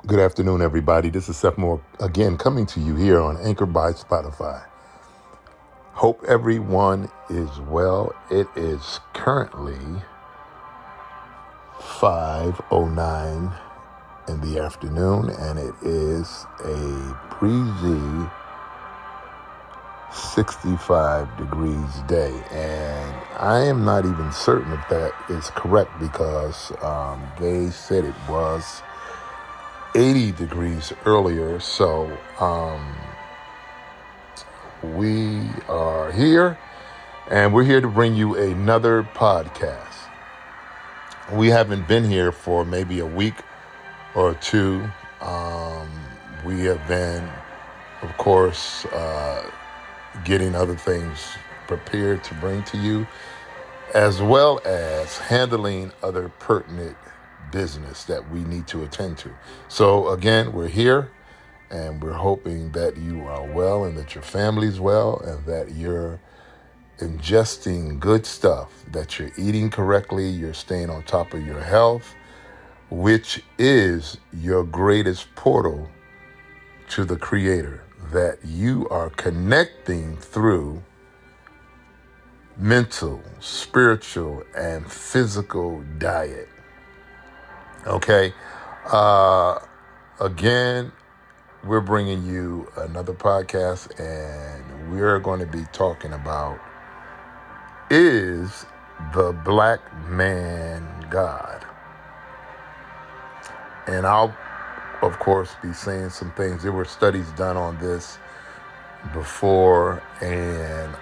Good afternoon, everybody. This is Seth Moore again coming to you here on Anchor by Spotify. Hope everyone is well. It is currently 5:09 in the afternoon, and it is a breezy 65 degrees day. And I am not even certain if that is correct because they said it was 80 degrees earlier. So we are here, and we're here to bring you another podcast. We haven't been here for maybe a week or two. We have been, of course, getting other things prepared to bring to you, as well as handling other pertinent business that we need to attend to. So again, we're here, and we're hoping that you are well and that your family's well and that you're ingesting good stuff, that you're eating correctly, you're staying on top of your health, which is your greatest portal to the Creator, that you are connecting through mental, spiritual, and physical diet. Okay? Again, we're bringing you another podcast, and we're going to be talking about, is the black man God? And I'll, of course, be saying some things. There were studies done on this before, and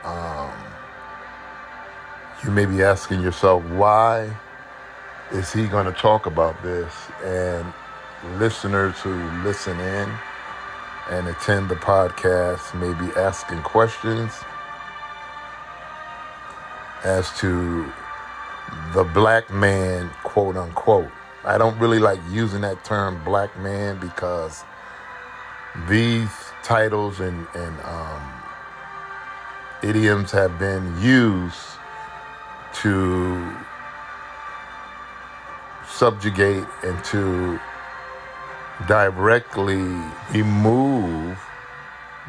you may be asking yourself, why is he going to talk about this? And listeners who listen in and attend the podcast may be asking questions as to the black man, quote unquote. I don't really like using that term black man because these titles and idioms have been used to subjugate and to directly remove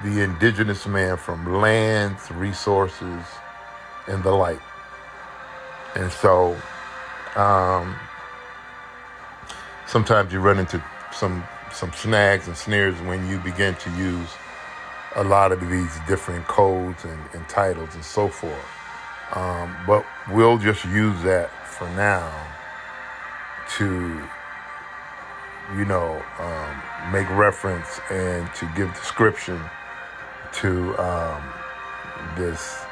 the indigenous man from lands, resources, and the like. And so sometimes you run into some snags and snares when you begin to use a lot of these different codes and titles and so forth. But we'll just use that for now to, make reference and to give description to this,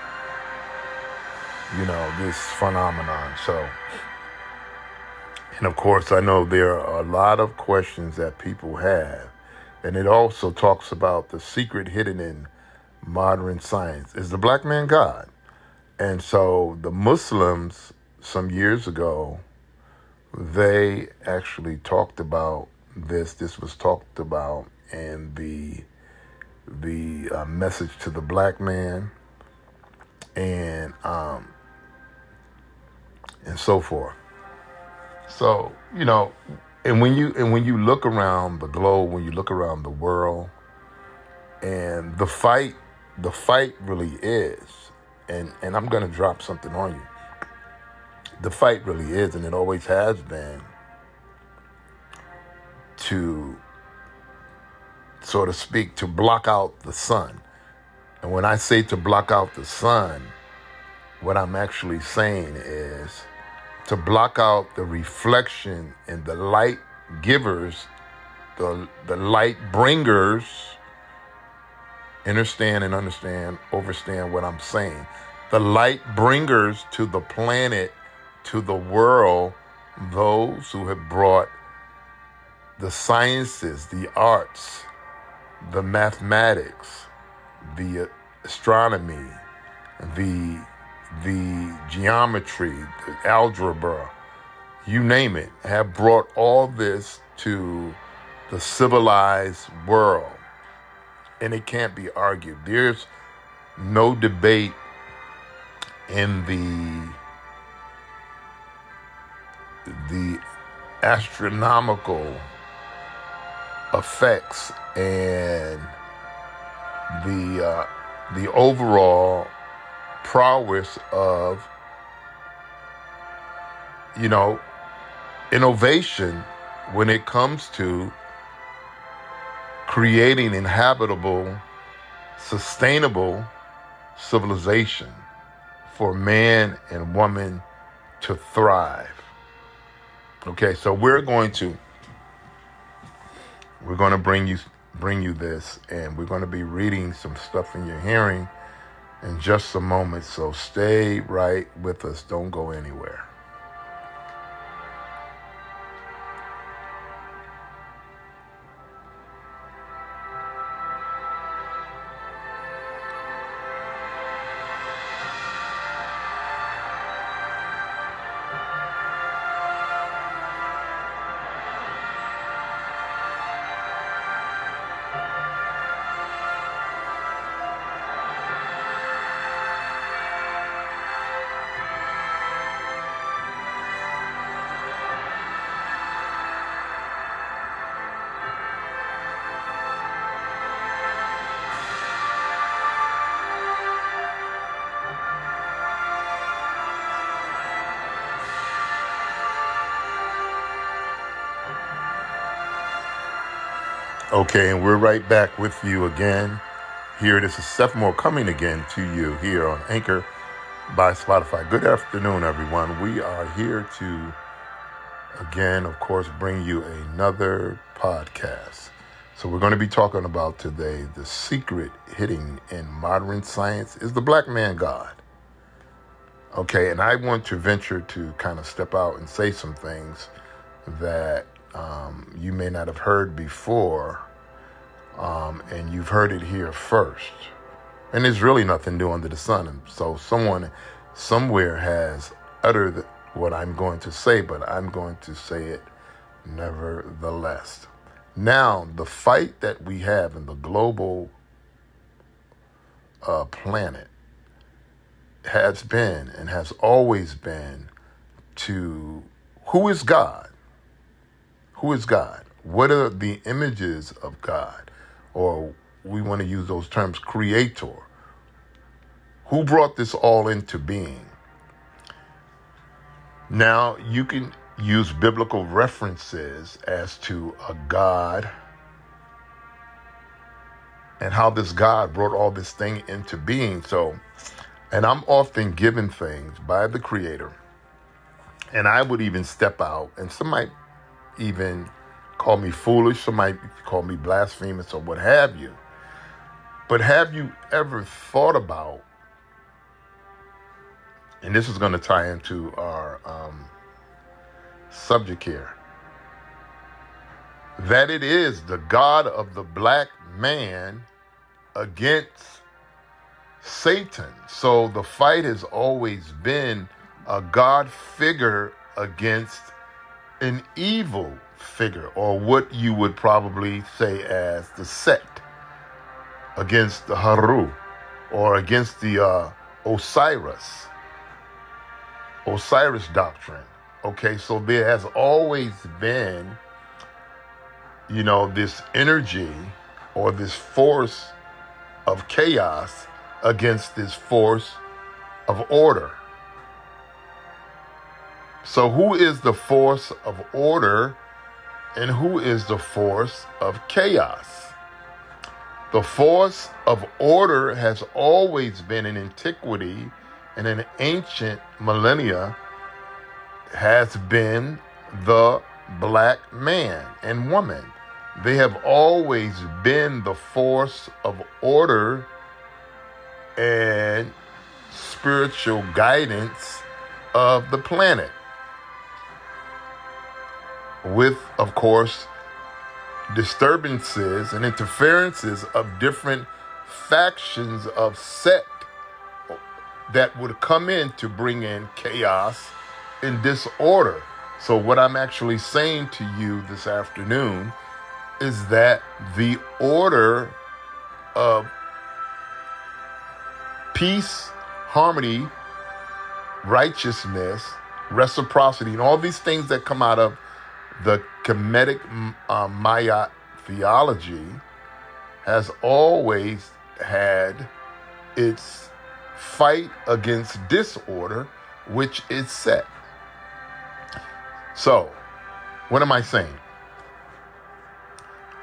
this phenomenon. So, and of course, I know there are a lot of questions that people have, and it also talks about the secret hidden in modern science. Is the black man God? And so the Muslims, some years ago, they actually talked about this. This was talked about in the message to the black man, and so forth. So and when you look around the globe, when you look around the world, and the fight really is, and I'm going to drop something on you. The fight really is, and it always has been, to, so to speak, to block out the sun. And when I say to block out the sun, what I'm actually saying is to block out the reflection and the light givers, the light bringers. Understand what I'm saying. The light bringers to the planet, to the world, those who have brought the sciences, the arts, the mathematics, the astronomy, the geometry, the algebra, you name it, have brought all this to the civilized world. And it can't be argued. There's no debate in the astronomical effects and the overall prowess of, you know, innovation when it comes to creating inhabitable, sustainable civilization for man and woman to thrive. Okay, so we're going to bring you this, and we're going to be reading some stuff in your hearing in just a moment. So stay right with us. Don't go anywhere. Okay, and we're right back with you again. Here, this is Seth Moore coming again to you here on Anchor by Spotify. Good afternoon, everyone. We are here to, again, of course, bring you another podcast. So we're going to be talking about today, the secret hidden in modern science is the black man God. Okay, and I want to venture to kind of step out and say some things that you may not have heard before, and you've heard it here first. And there's really nothing new under the sun. And so someone somewhere has uttered what I'm going to say, but I'm going to say it nevertheless. Now, the fight that we have in the global planet has been and has always been to who is God? Who is God? What are the images of God? Or we want to use those terms, creator. Who brought this all into being? Now, you can use biblical references as to a God and how this God brought all this thing into being. So, and I'm often given things by the Creator, and I would even step out, and some might even call me foolish, some might call me blasphemous or what have you. But have you ever thought about, and this is going to tie into our subject here, that it is the God of the black man against Satan. So the fight has always been a God figure against an evil figure, or what you would probably say as the sect, against the Haru, or against the Osiris doctrine. Okay, so there has always been, this energy or this force of chaos against this force of order. So who is the force of order and who is the force of chaos? The force of order has always been in antiquity and in ancient millennia has been the black man and woman. They have always been the force of order and spiritual guidance of the planet. With, of course, disturbances and interferences of different factions of sect that would come in to bring in chaos and disorder. So what I'm actually saying to you this afternoon is that the order of peace, harmony, righteousness, reciprocity, and all these things that come out of the Kemetic Maya theology has always had its fight against disorder, which is set. So, what am I saying?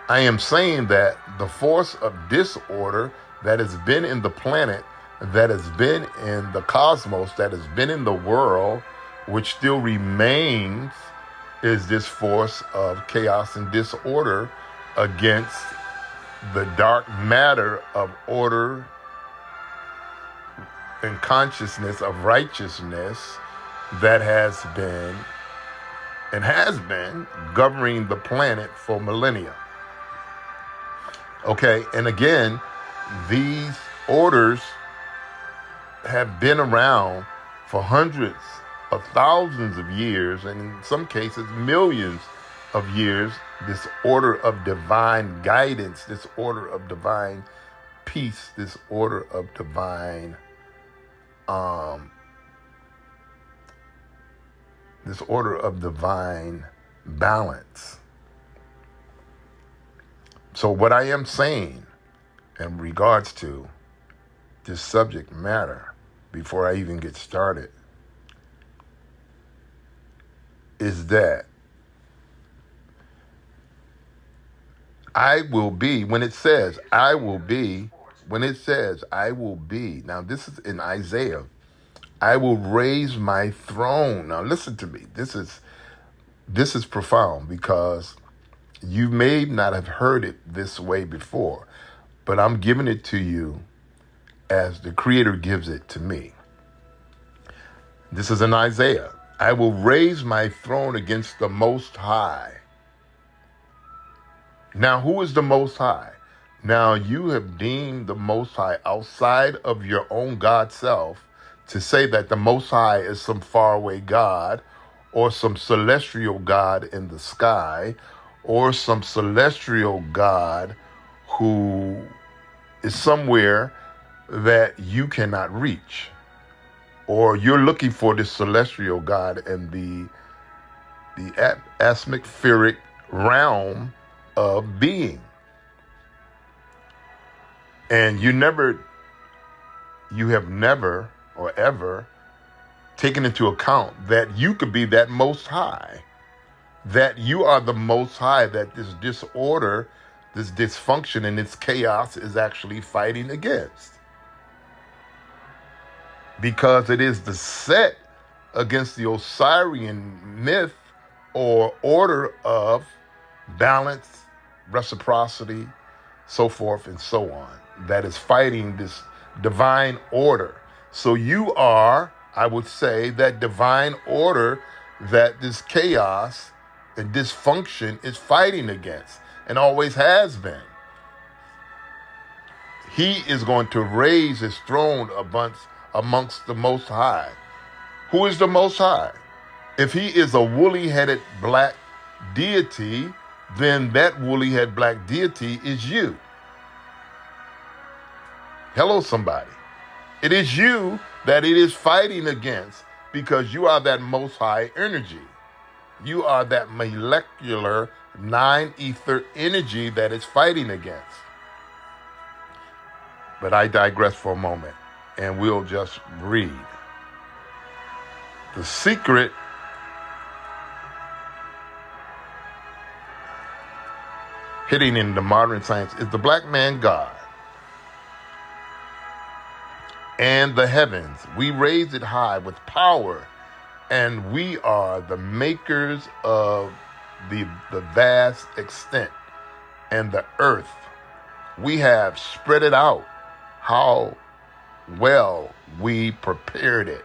I am saying that the force of disorder that has been in the planet, that has been in the cosmos, that has been in the world, which still remains, is this force of chaos and disorder against the dark matter of order and consciousness of righteousness that has been governing the planet for millennia. Okay, and again, these orders have been around for hundreds of thousands of years, and in some cases, millions of years. This order of divine guidance, this order of divine peace, this order of divine balance. So what I am saying in regards to this subject matter, before I even get started, is that I will be, when it says I will be, now this is in Isaiah, I will raise my throne. Now listen to me. This is profound, because you may not have heard it this way before, but I'm giving it to you as the Creator gives it to me. This is in Isaiah. I will raise my throne against the Most High. Now, who is the Most High? Now, you have deemed the Most High outside of your own God self to say that the Most High is some faraway God, or some celestial God in the sky, or some celestial God who is somewhere that you cannot reach, or you're looking for this celestial God in the atmospheric realm of being. And you have never or ever taken into account that you could be that Most High, that you are the Most High, that this disorder, this dysfunction, and this chaos is actually fighting against. Because it is the set against the Osirian myth or order of balance, reciprocity, so forth and so on, that is fighting this divine order. So you are, I would say, that divine order that this chaos and dysfunction is fighting against, and always has been. He is going to raise his throne amongst the Most High. Who is the Most High? If he is a woolly-headed black deity, then that woolly-headed black deity is you. Hello, somebody. It is you that it is fighting against, because you are that Most High energy. You are that molecular nine-ether energy that it's fighting against. But I digress for a moment, and we'll just read. The secret hitting in the modern science is the black man God and the heavens. We raise it high with power, and we are the makers of the vast extent and the earth. We have spread it out. How well we prepared it.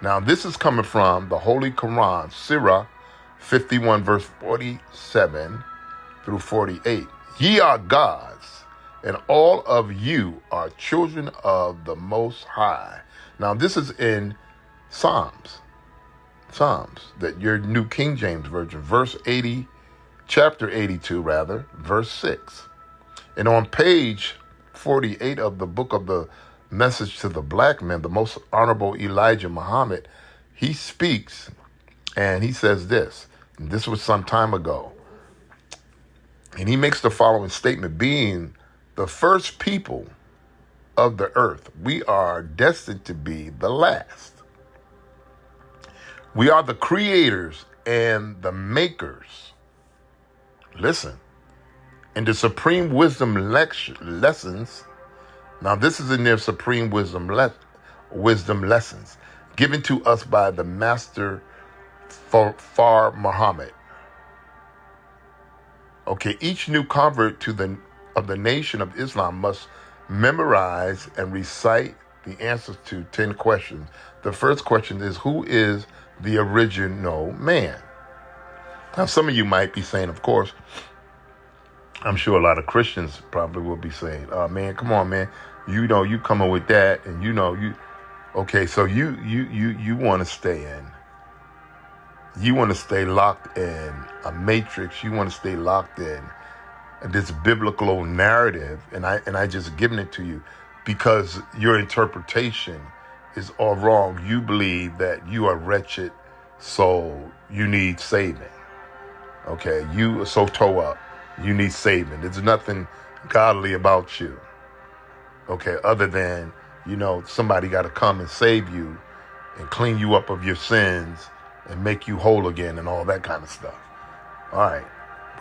Now, this is coming from the Holy Quran, Surah 51, verse 47 through 48. Ye are gods, and all of you are children of the Most High. Now, this is in Psalms, that your New King James Version, chapter 82, verse 6. And on page 48 of the book of the Message to the Black Man, the Most Honorable Elijah Muhammad, he speaks and he says this. And this was some time ago. And he makes the following statement: being the first people of the earth, we are destined to be the last. We are the creators and the makers. Listen, in the supreme wisdom lessons. Now, this is in their supreme wisdom lessons given to us by the master Fard Muhammad. Okay, each new convert to the nation of Islam must memorize and recite the answers to 10 questions. The first question is, who is the original man? Now, some of you might be saying, of course, I'm sure a lot of Christians probably will be saying, "Oh man, come on, man, you coming with that, and okay, so you want to stay in." You want to stay locked in a matrix. You want to stay locked in this biblical narrative, and I just given it to you because your interpretation is all wrong. You believe that you are wretched, so you need saving. Okay, you are so toe up. You need saving. There's nothing godly about you. Okay, other than somebody got to come and save you and clean you up of your sins and make you whole again and all that kind of stuff. All right,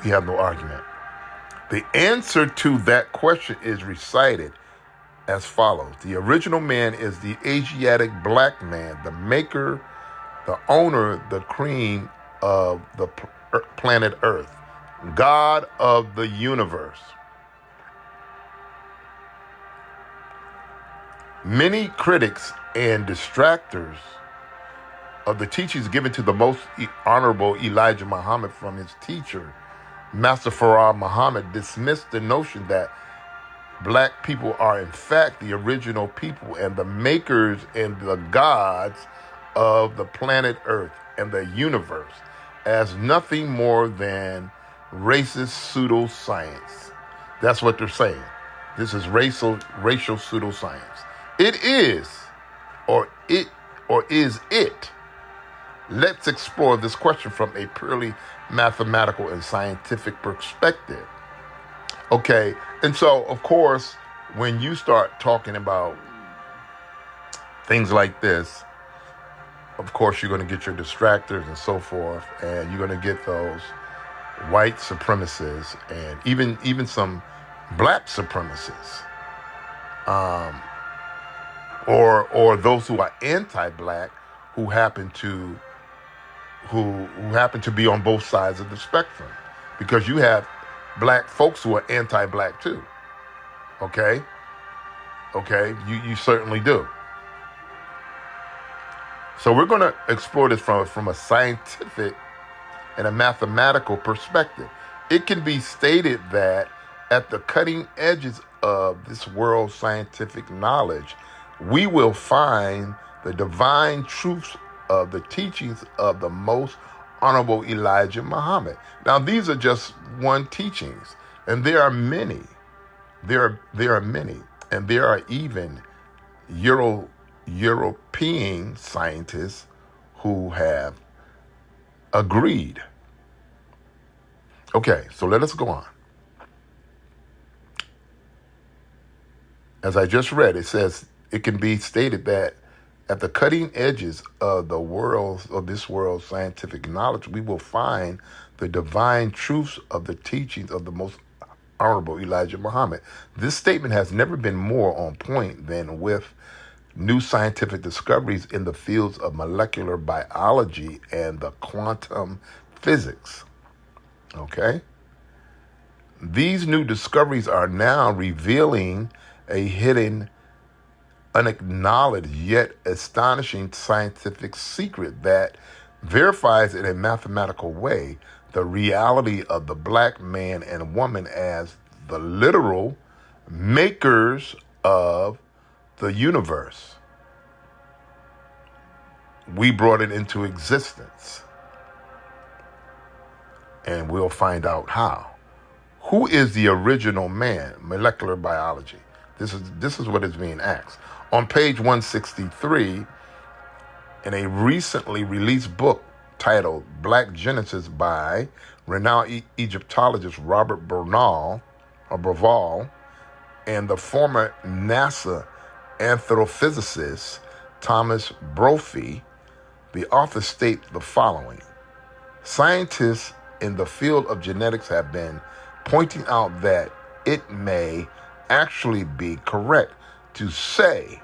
we have no argument. The answer to that question is recited as follows. The original man is the Asiatic black man, the maker, the owner, the cream of the planet Earth, God of the universe. Many critics and detractors of the teachings given to the most honorable Elijah Muhammad from his teacher, Master Fard Muhammad, dismissed the notion that black people are in fact the original people and the makers and the gods of the planet Earth and the universe as nothing more than racist pseudoscience. That's what they're saying. This is racial pseudoscience. It is, or is it? Let's explore this question from a purely mathematical and scientific perspective. Okay, and so, of course, when you start talking about things like this, of course, you're going to get your distractors and so forth, and you're going to get those white supremacists and even some black supremacists, or those who are anti-black who happen to be on both sides of the spectrum, because you have black folks who are anti-black too. Okay, you certainly do. So we're going to explore this from a scientific and a mathematical perspective. It can be stated that at the cutting edges of this world's scientific knowledge, we will find the divine truths of the teachings of the most honorable Elijah Muhammad. Now, these are just one teachings, and there are many. There are many, and there are even European scientists who have agreed. Okay, so let us go on. As I just read, it says it can be stated that at the cutting edges of this world's scientific knowledge, we will find the divine truths of the teachings of the most honorable Elijah Muhammad. This statement has never been more on point than with new scientific discoveries in the fields of molecular biology and the quantum physics. Okay? These new discoveries are now revealing a hidden, unacknowledged yet astonishing scientific secret that verifies in a mathematical way the reality of the black man and woman as the literal makers of the universe. We brought it into existence, and we'll find out how. Who is the original man? Molecular biology. This is what is being asked. On page 163, in a recently released book titled Black Genesis by renowned Egyptologist Robert Bernal, and the former NASA astrophysicist Thomas Brophy, the authors state the following. Scientists in the field of genetics have been pointing out that it may actually be correct to say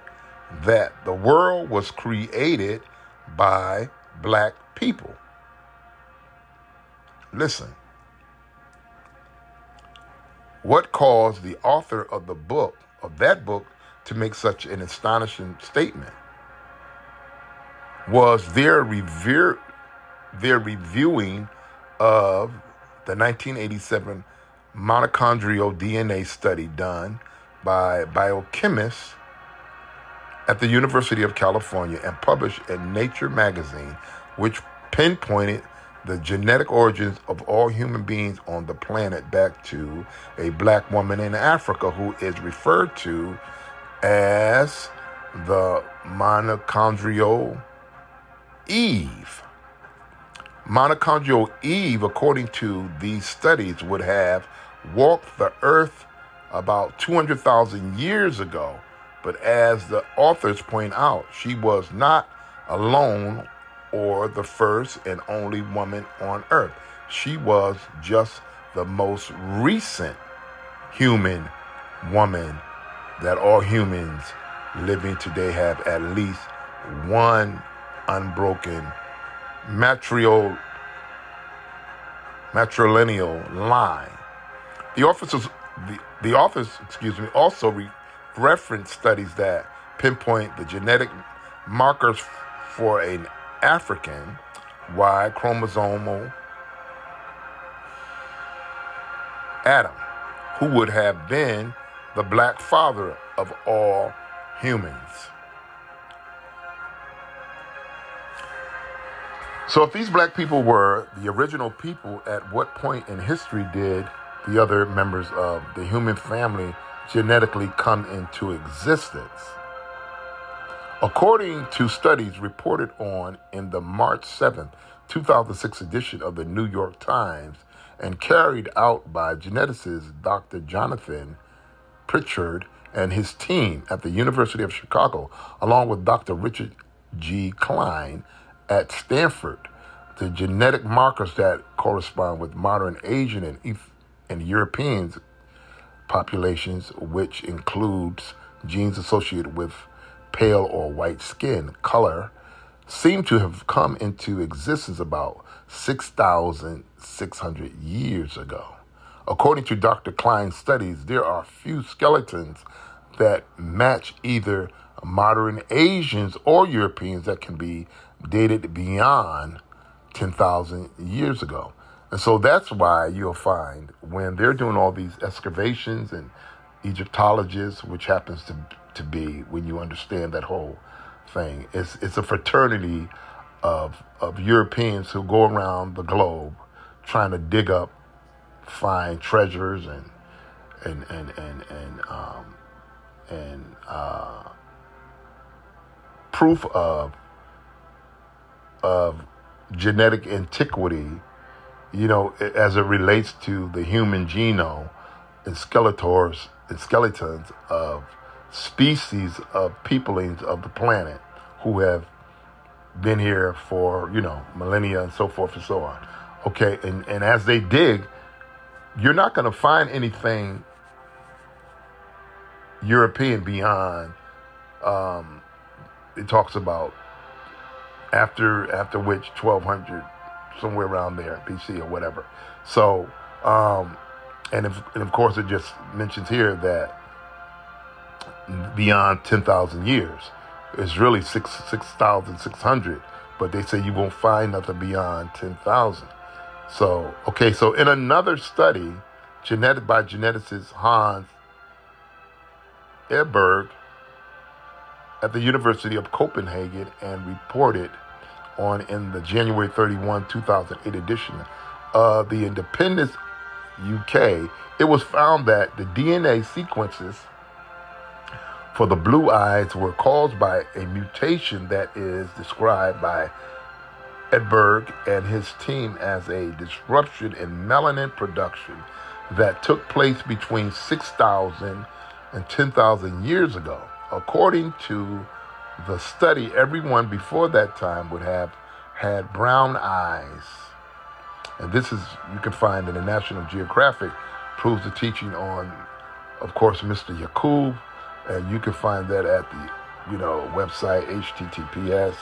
that the world was created by black people. Listen, what caused the author of that book, to make such an astonishing statement was their reviewing of the 1987 mitochondrial DNA study done by biochemists at the University of California and published in Nature magazine, which pinpointed the genetic origins of all human beings on the planet back to a black woman in Africa who is referred to as the mitochondrial Eve. Mitochondrial Eve, according to these studies, would have walked the earth about 200,000 years ago. But as the authors point out, she was not alone or the first and only woman on earth. She was just the most recent human woman that all humans living today have at least one unbroken matrilineal line. The authors, also reference studies that pinpoint the genetic markers for an African Y chromosomal Adam, who would have been the black father of all humans. So if these black people were the original people, at what point in history did the other members of the human family genetically come into existence? According to studies reported on in the March 7th, 2006 edition of the New York Times and carried out by geneticist Dr. Jonathan Pritchard and his team at the University of Chicago, along with Dr. Richard G. Klein at Stanford, the genetic markers that correspond with modern Asian and European populations, which includes genes associated with pale or white skin color, seem to have come into existence about 6,600 years ago. According to Dr. Klein's studies, there are few skeletons that match either modern Asians or Europeans that can be dated beyond 10,000 years ago. And so that's why you'll find when they're doing all these excavations and Egyptologists, which happens to be, when you understand that whole thing, it's a fraternity of Europeans who go around the globe trying to dig up, find treasures and proof of genetic antiquity, as it relates to the human genome and skeletons of species of peoplings of the planet who have been here for, millennia and so forth and so on. Okay, and as they dig, you're not going to find anything European beyond, it talks about after which 1200, somewhere around there, BC or whatever. So, and of course it just mentions here that beyond 10,000 years, it's really 6,600, but they say you won't find nothing beyond 10,000. So, okay, so in another study, by geneticist Hans Eberg at the University of Copenhagen and reported on in the January 31, 2008 edition of the Independence UK, it was found that the DNA sequences for the blue eyes were caused by a mutation that is described by Edberg and his team as a disruption in melanin production that took place between 6,000 and 10,000 years ago. According to the study, everyone before that time would have had brown eyes. And this is, you can find in the National Geographic, proves the teaching on, of course, Mr. Yakub. And you can find that at the, website, https,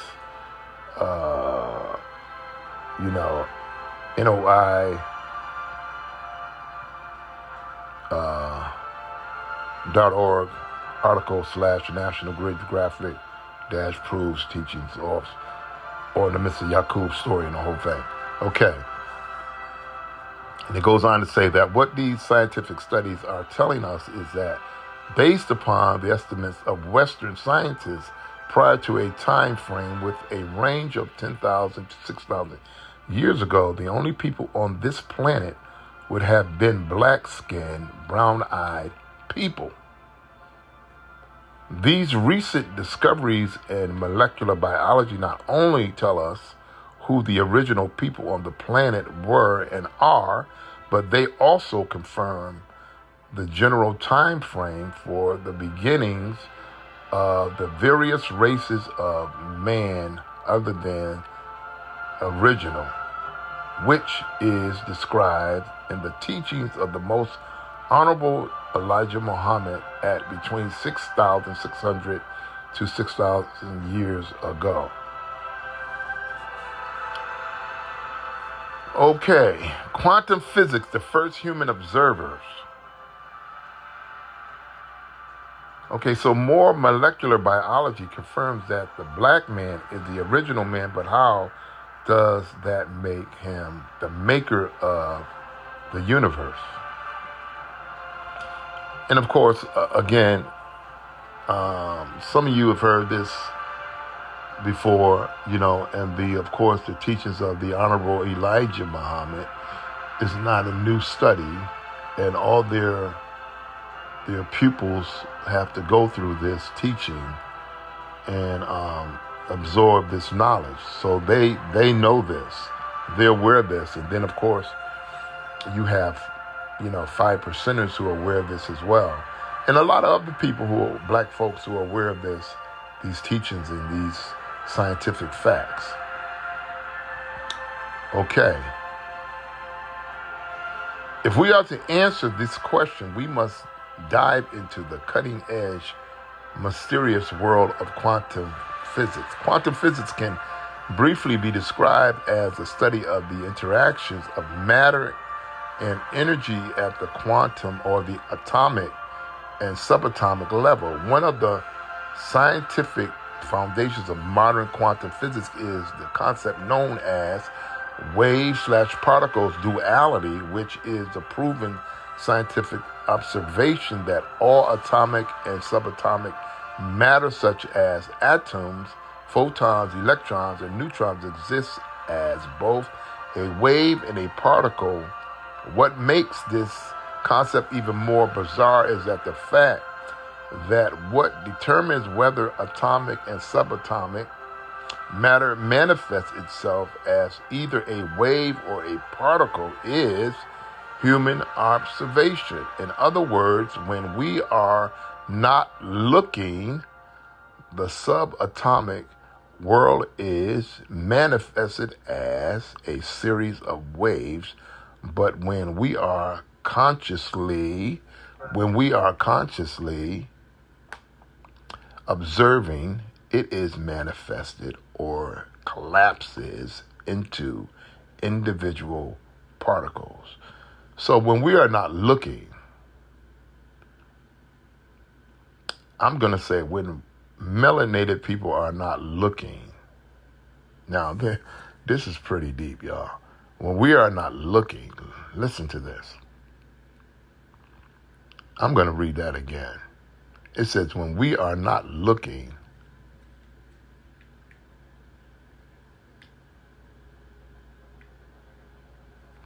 NOI, .org, article / National Geographic dash proves teachings or the Mr. Yakub story and the whole thing. Okay. And it goes on to say that what these scientific studies are telling us is that based upon the estimates of Western scientists prior to a time frame with a range of 10,000 to 6,000 years ago, the only people on this planet would have been black-skinned, brown-eyed people. These recent discoveries in molecular biology not only tell us who the original people on the planet were and are, but they also confirm the general time frame for the beginnings of the various races of man other than original, which is described in the teachings of the most honorable Elijah Muhammad at between 6,600 to 6,000 years ago. Okay, quantum physics, the first human observers. Okay, so more molecular biology confirms that the black man is the original man, but how does that make him the maker of the universe? And of course, again, some of you have heard this before, and of course, the teachings of the Honorable Elijah Muhammad is not a new study, and all their pupils have to go through this teaching and absorb this knowledge. So they know this, they're aware of this, and then of course, you have 5%ers who are aware of this as well, and a lot of other people who are black folks who are aware of these teachings and these scientific facts. Okay. If we are to answer this question, we must dive into the cutting edge, mysterious world of quantum physics. Quantum physics can briefly be described as the study of the interactions of matter and energy at the quantum or the atomic and subatomic level. One of the scientific foundations of modern quantum physics is the concept known as wave/particles duality, which is a proven scientific observation that all atomic and subatomic matter such as atoms, photons, electrons, and neutrons exists as both a wave and a particle. What makes this concept even more bizarre is that the fact that what determines whether atomic and subatomic matter manifests itself as either a wave or a particle is human observation. In other words, when we are not looking, the subatomic world is manifested as a series of waves, but when we are consciously observing, it is manifested or collapses into individual particles. So when we are not looking, I'm going to say when melanated people are not looking. Now, this is pretty deep, y'all. When we are not looking, listen to this. I'm going to read that again. It says, when we are not looking,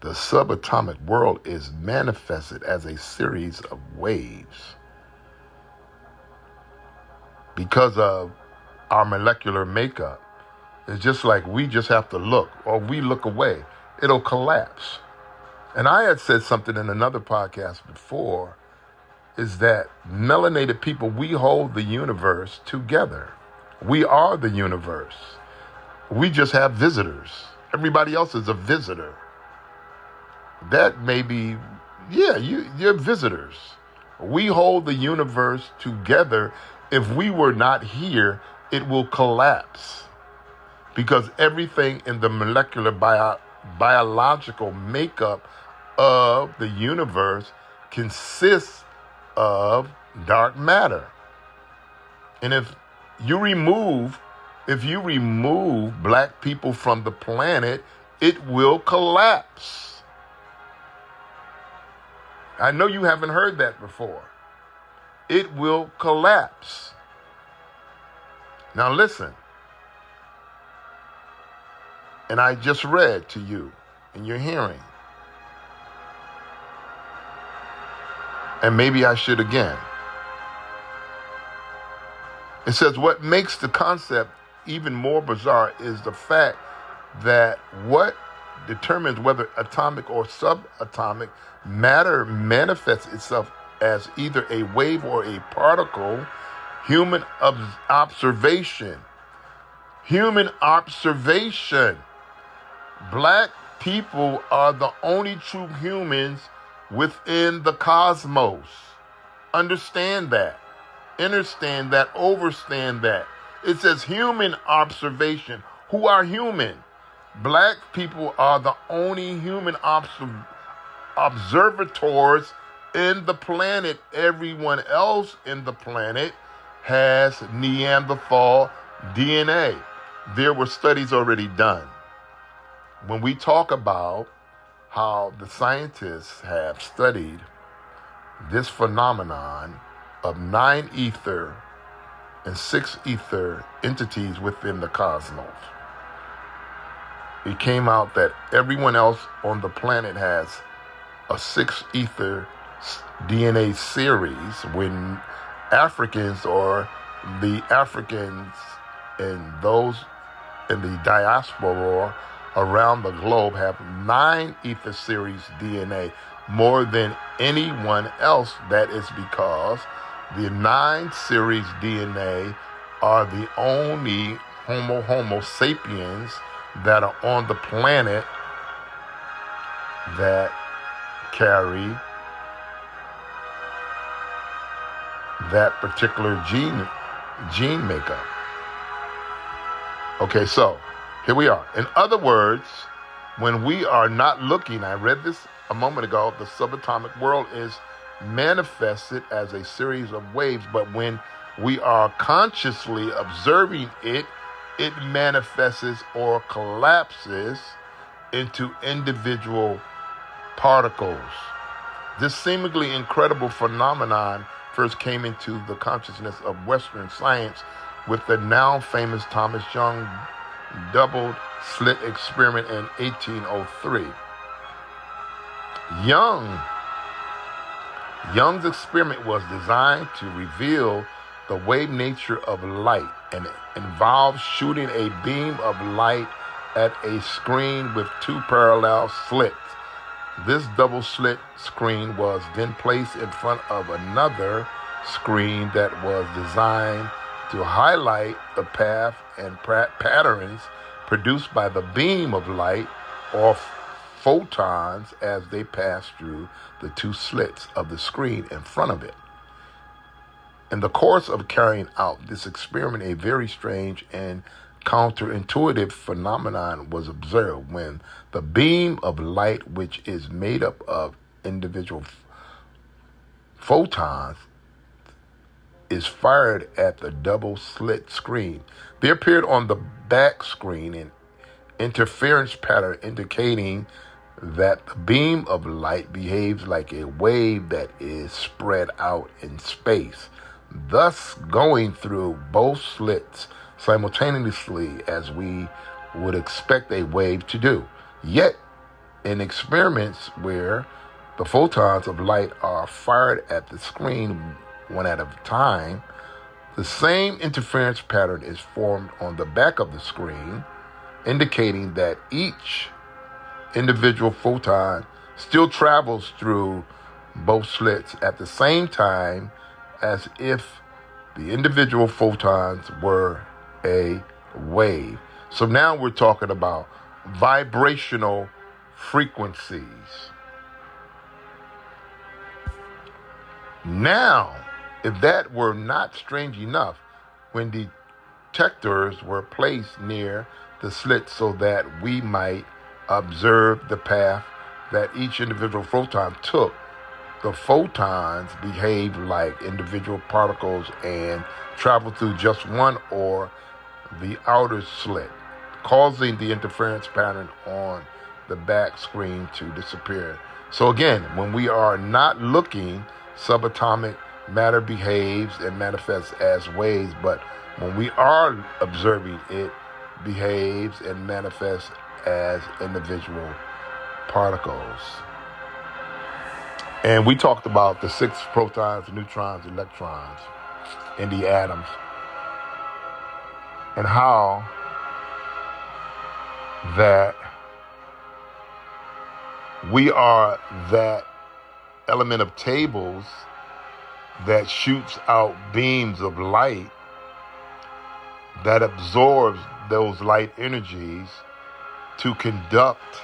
the subatomic world is manifested as a series of waves. Because of our molecular makeup It's just like we just have to look, or we look away, it'll collapse. And I had said something in another podcast before, is that melanated people, we hold the universe together. We are the universe. We just have visitors. Everybody else is a visitor. That may be, yeah, you're visitors. We hold the universe together. If we were not here, it will collapse. Because everything in the molecular biological makeup of the universe consists of dark matter. And if you remove black people from the planet, it will collapse. I know you haven't heard that before. It will collapse. Now listen. And I just read to you in your hearing. And maybe I should again. It says, what makes the concept even more bizarre is the fact that what determines whether atomic or subatomic matter manifests itself as either a wave or a particle, human observation. Human observation. Black people are the only true humans within the cosmos. Understand that. Understand that. Overstand that. It says human observation. Who are human? Black people are the only human observators in the planet. Everyone else in the planet has Neanderthal DNA. There were studies already done. When we talk about how the scientists have studied this phenomenon of 9 ether and 6 ether entities within the cosmos, it came out that everyone else on the planet has a 6 ether DNA series, when Africans, or the Africans and those in the diaspora around the globe, have 9 ether series DNA, more than anyone else. That is because the 9 series DNA are the only Homo sapiens that are on the planet that carry that particular gene makeup. Okay, so here we are. In other words, when we are not looking, I read this a moment ago, the subatomic world is manifested as a series of waves, but when we are consciously observing it, it manifests or collapses into individual particles. This seemingly incredible phenomenon first came into the consciousness of Western science with the now famous Thomas Young double slit experiment in 1803. Young's experiment was designed to reveal the wave nature of light, and it involved shooting a beam of light at a screen with 2 parallel slits. This double slit screen was then placed in front of another screen that was designed to highlight the path and patterns produced by the beam of light, or photons, as they pass through the 2 slits of the screen in front of it. In the course of carrying out this experiment, a very strange and counterintuitive phenomenon was observed when the beam of light, which is made up of individual photons, is fired at the double slit screen. There appeared on the back screen an interference pattern indicating that the beam of light behaves like a wave that is spread out in space, thus going through both slits simultaneously, as we would expect a wave to do. Yet, in experiments where the photons of light are fired at the screen one at a time, the same interference pattern is formed on the back of the screen, indicating that each individual photon still travels through both slits at the same time, as if the individual photons were a wave. So now we're talking about vibrational frequencies. Now, if that were not strange enough, when detectors were placed near the slit so that we might observe the path that each individual photon took, the photons behave like individual particles and travel through just one or the outer slit, causing the interference pattern on the back screen to disappear. So again, when we are not looking, subatomic matter behaves and manifests as waves, but when we are observing, it behaves and manifests as individual particles. And we talked about the 6 protons, neutrons, electrons in the atoms, and how that we are that element of tables that shoots out beams of light that absorbs those light energies to conduct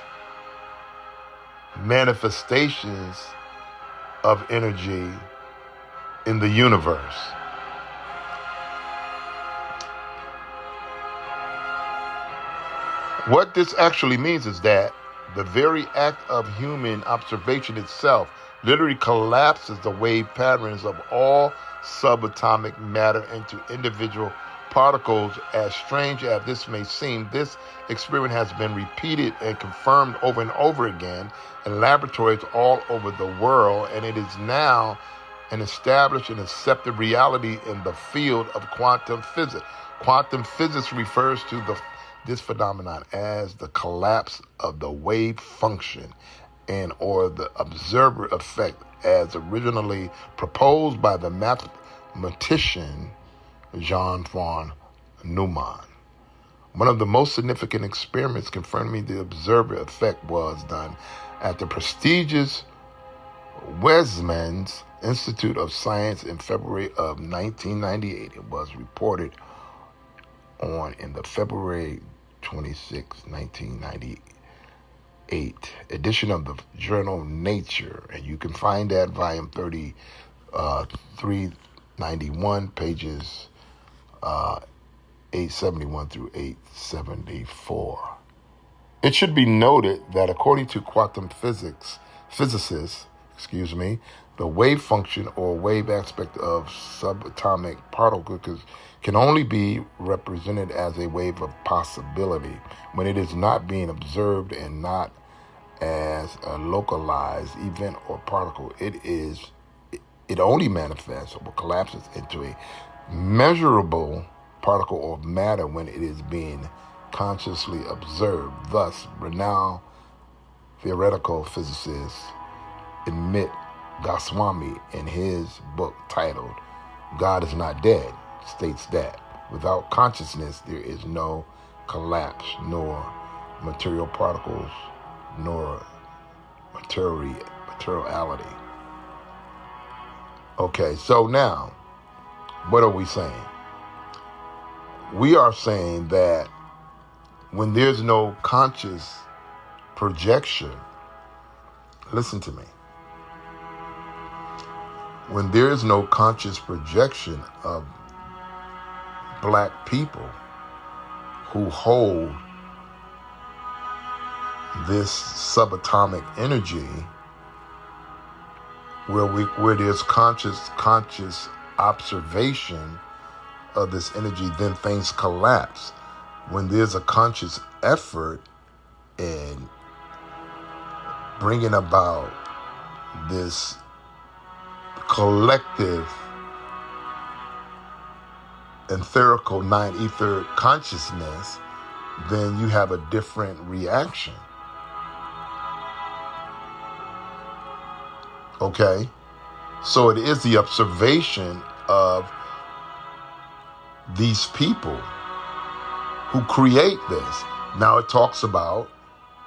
manifestations of energy in the universe. What this actually means is that the very act of human observation itself literally collapses the wave patterns of all subatomic matter into individual particles. As strange as this may seem, this experiment has been repeated and confirmed over and over again in laboratories all over the world, and it is now an established and accepted reality in the field of quantum physics. Quantum physics refers to this phenomenon as the collapse of the wave function and or the observer effect, as originally proposed by the mathematician John von Neumann. One of the most significant experiments confirming the observer effect was done at the prestigious Weizmann Institute of Science in February of 1998. It was reported on in the February 26, 1998 edition of the journal Nature, and you can find that volume 391, pages 871 through 874. It should be noted that according to quantum physicists, the wave function or wave aspect of subatomic particles can only be represented as a wave of possibility when it is not being observed and not as a localized event or particle. It only manifests or collapses into a measurable particle of matter when it is being consciously observed. Thus, renowned theoretical physicist Amit Goswami, in his book titled God is Not Dead, states that without consciousness there is no collapse, nor material particles, nor materiality. Okay, so now, what are we saying? We are saying that when there's no conscious projection, listen to me, when there is no conscious projection of black people who hold this subatomic energy, where there's conscious observation of this energy, then things collapse. When there's a conscious effort in bringing about this collective etherical nine-ether consciousness, then you have a different reaction. Okay? So it is the observation of these people who create this. Now it talks about,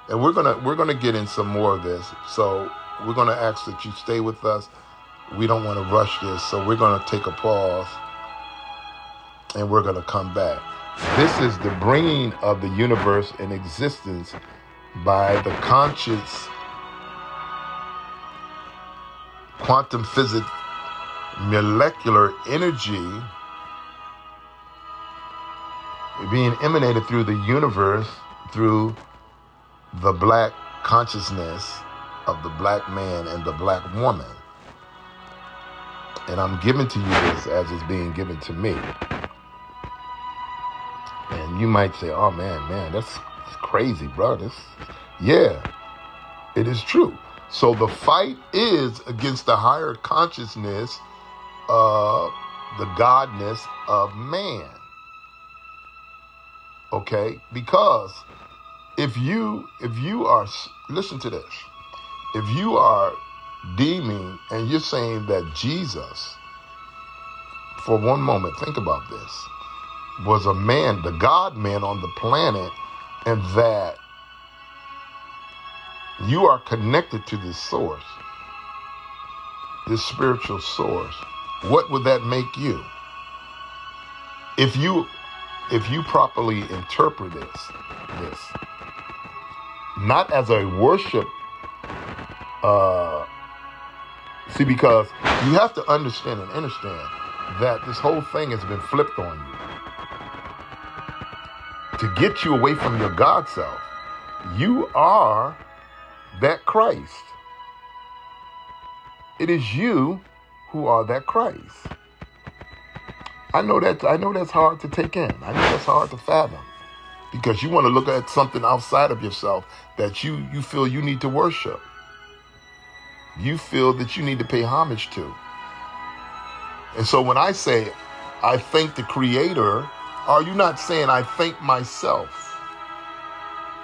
and we're gonna get in some more of this. So we're gonna ask that you stay with us. We don't want to rush this, so we're gonna take a pause and we're gonna come back. This is the bringing of the universe in existence by the conscious quantum physics molecular energy being emanated through the universe through the black consciousness of the black man and the black woman. And I'm giving to you this as it's being given to me. And you might say, oh man, that's crazy, bro. Yeah, it is true. So the fight is against the higher consciousness of the godness of man. Okay? Because if you are, listen to this, if you are deeming and you're saying that Jesus, for one moment, think about this, was a man, the God man on the planet, and that you are connected to this source, this spiritual source, what would that make you? If you properly interpret this, not as a worship, because you have to understand that this whole thing has been flipped on you to get you away from your God self. You are that Christ. It is you who are that Christ. I know that's hard to take in. I know that's hard to fathom, because you want to look at something outside of yourself that you feel you need to worship. You feel that you need to pay homage to. And so when I say I thank the Creator, are you not saying I thank myself?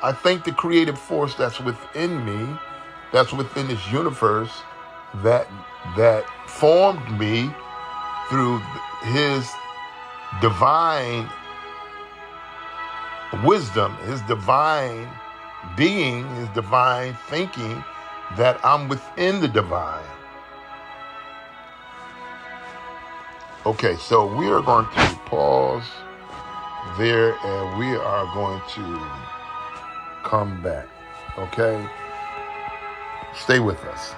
I thank the creative force that's within me, that's within this universe, that formed me through his divine wisdom, his divine being, his divine thinking, that I'm within the divine. Okay, so we are going to pause there and we are going to come back. Okay? Stay with us.